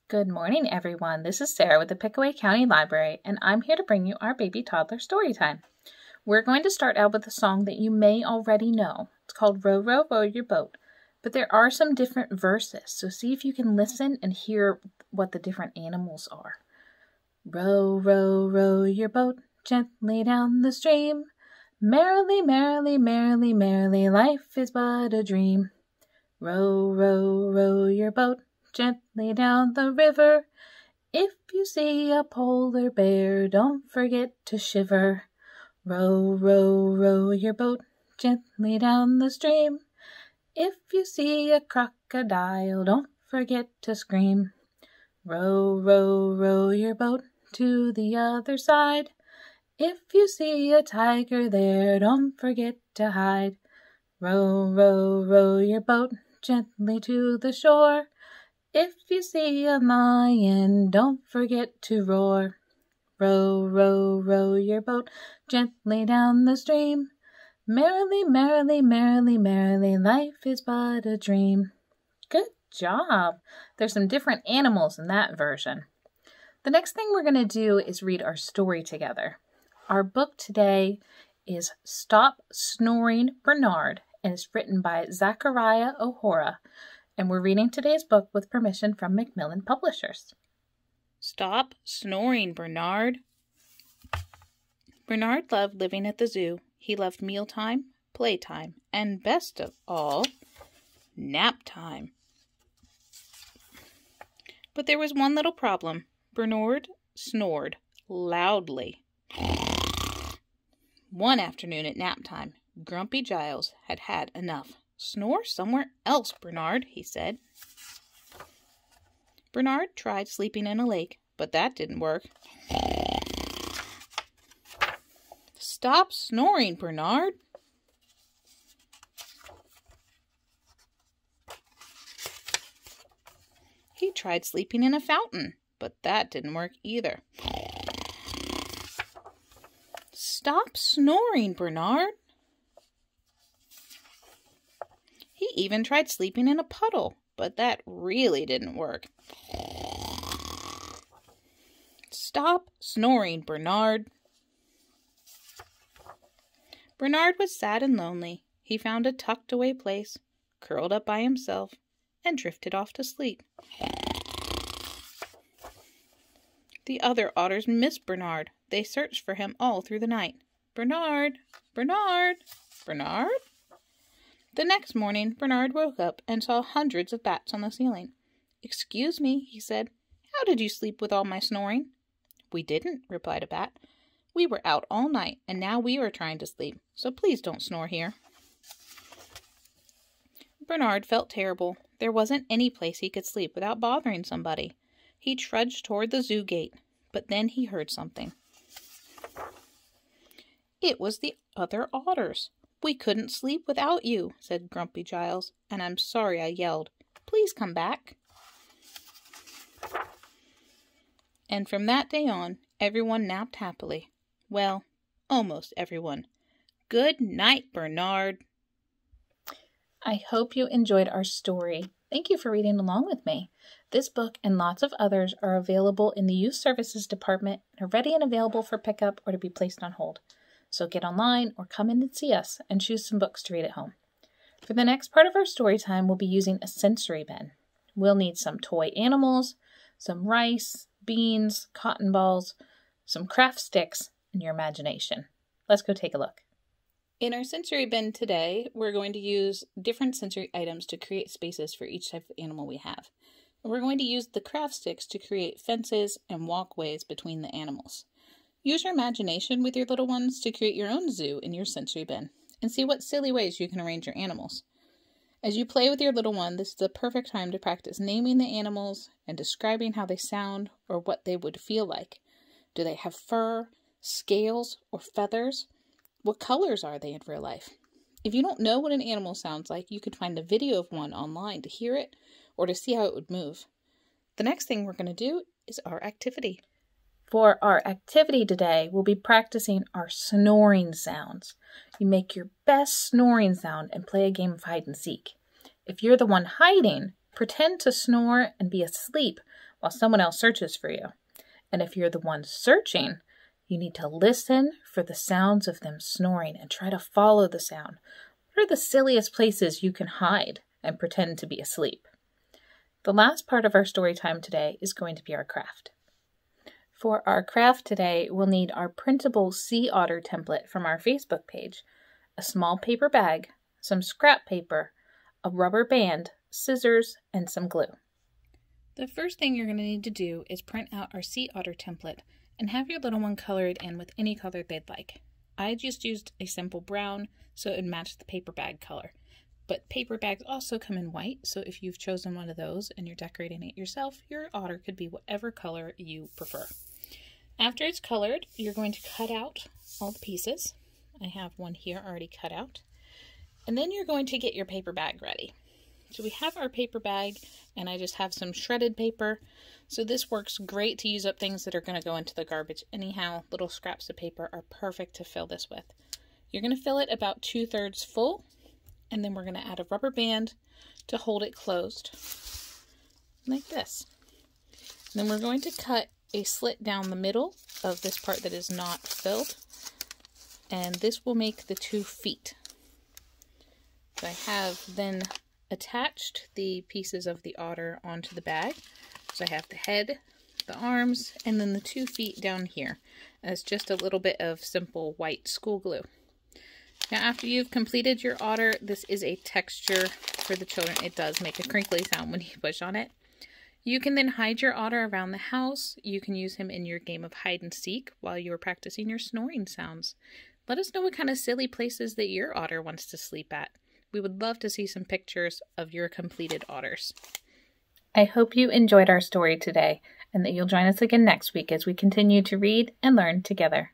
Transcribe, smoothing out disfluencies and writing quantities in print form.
Good morning, everyone. This is Sarah with the Pickaway County Library, and I'm here to bring you our baby toddler story time. We're going to start out with a song that you may already know. It's called Row, Row, Row Your Boat, but there are some different verses, so see if you can listen and hear what the different animals are. Row, row, row your boat gently down the stream. Merrily, merrily, merrily, merrily, life is but a dream. Row, row, row your boat gently down the river. If you see a polar bear, don't forget to shiver. Row, row, row your boat gently down the stream. If you see a crocodile, don't forget to scream. Row, row, row your boat to the other side. If you see a tiger there, don't forget to hide. Row, row, row your boat gently to the shore. If you see a lion, don't forget to roar. Row, row, row your boat gently down the stream. Merrily, merrily, merrily, merrily, life is but a dream. Good job! There's some different animals in that version. The next thing we're going to do is read our story together. Our book today is Stop Snoring, Bernard, and it's written by Zachariah O'Hora. And we're reading today's book with permission from Macmillan Publishers. Stop snoring, Bernard. Bernard loved living at the zoo. He loved mealtime, playtime, and best of all, nap time. But there was one little problem. Bernard snored loudly. One afternoon at nap time, Grumpy Giles had had enough. Snore somewhere else, Bernard, he said. Bernard tried sleeping in a lake, but that didn't work. Stop snoring, Bernard. He tried sleeping in a fountain, but that didn't work either. Stop snoring, Bernard. He even tried sleeping in a puddle, but that really didn't work. Stop snoring, Bernard. Bernard was sad and lonely. He found a tucked-away place, curled up by himself, and drifted off to sleep. The other otters missed Bernard. They searched for him all through the night. Bernard! Bernard! Bernard! The next morning, Bernard woke up and saw hundreds of bats on the ceiling. "Excuse me," he said. "How did you sleep with all my snoring?" "We didn't," replied a bat. "We were out all night, and now we are trying to sleep, so please don't snore here." Bernard felt terrible. There wasn't any place he could sleep without bothering somebody. He trudged toward the zoo gate, but then he heard something. It was the other otters. "We couldn't sleep without you," said Grumpy Giles, "and I'm sorry I yelled. Please come back." And from that day on, everyone napped happily. Well, almost everyone. Good night, Bernard. I hope you enjoyed our story. Thank you for reading along with me. This book and lots of others are available in the Youth Services Department and are ready and available for pickup or to be placed on hold. So get online or come in and see us and choose some books to read at home. For the next part of our story time, we'll be using a sensory bin. We'll need some toy animals, some rice, beans, cotton balls, some craft sticks, and your imagination. Let's go take a look. In our sensory bin today, we're going to use different sensory items to create spaces for each type of animal we have. And we're going to use the craft sticks to create fences and walkways between the animals. Use your imagination with your little ones to create your own zoo in your sensory bin and see what silly ways you can arrange your animals. As you play with your little one, this is the perfect time to practice naming the animals and describing how they sound or what they would feel like. Do they have fur, scales, or feathers? What colors are they in real life? If you don't know what an animal sounds like, you can find a video of one online to hear it or to see how it would move. The next thing we're going to do is our activity. For our activity today, we'll be practicing our snoring sounds. You make your best snoring sound and play a game of hide and seek. If you're the one hiding, pretend to snore and be asleep while someone else searches for you. And if you're the one searching, you need to listen for the sounds of them snoring and try to follow the sound. What are the silliest places you can hide and pretend to be asleep? The last part of our story time today is going to be our craft. For our craft today, we'll need our printable sea otter template from our Facebook page, a small paper bag, some scrap paper, a rubber band, scissors, and some glue. The first thing you're going to need to do is print out our sea otter template and have your little one colored in with any color they'd like. I just used a simple brown so it would match the paper bag color. But paper bags also come in white, so if you've chosen one of those and you're decorating it yourself, your otter could be whatever color you prefer. After it's colored, you're going to cut out all the pieces. I have one here already cut out. And then you're going to get your paper bag ready. So we have our paper bag, and I just have some shredded paper. So this works great to use up things that are going to go into the garbage anyhow. Little scraps of paper are perfect to fill this with. You're going to fill it about 2/3 full, and then we're going to add a rubber band to hold it closed, like this. And then we're going to cut a slit down the middle of this part that is not filled, and this will make the 2 feet. So I have then attached the pieces of the otter onto the bag. So I have the head, the arms, and then the 2 feet down here as just a little bit of simple white school glue. Now after you've completed your otter, this is a texture for the children. It does make a crinkly sound when you push on it. You can then hide your otter around the house. You can use him in your game of hide and seek while you are practicing your snoring sounds. Let us know what kind of silly places that your otter wants to sleep at. We would love to see some pictures of your completed otters. I hope you enjoyed our story today and that you'll join us again next week as we continue to read and learn together.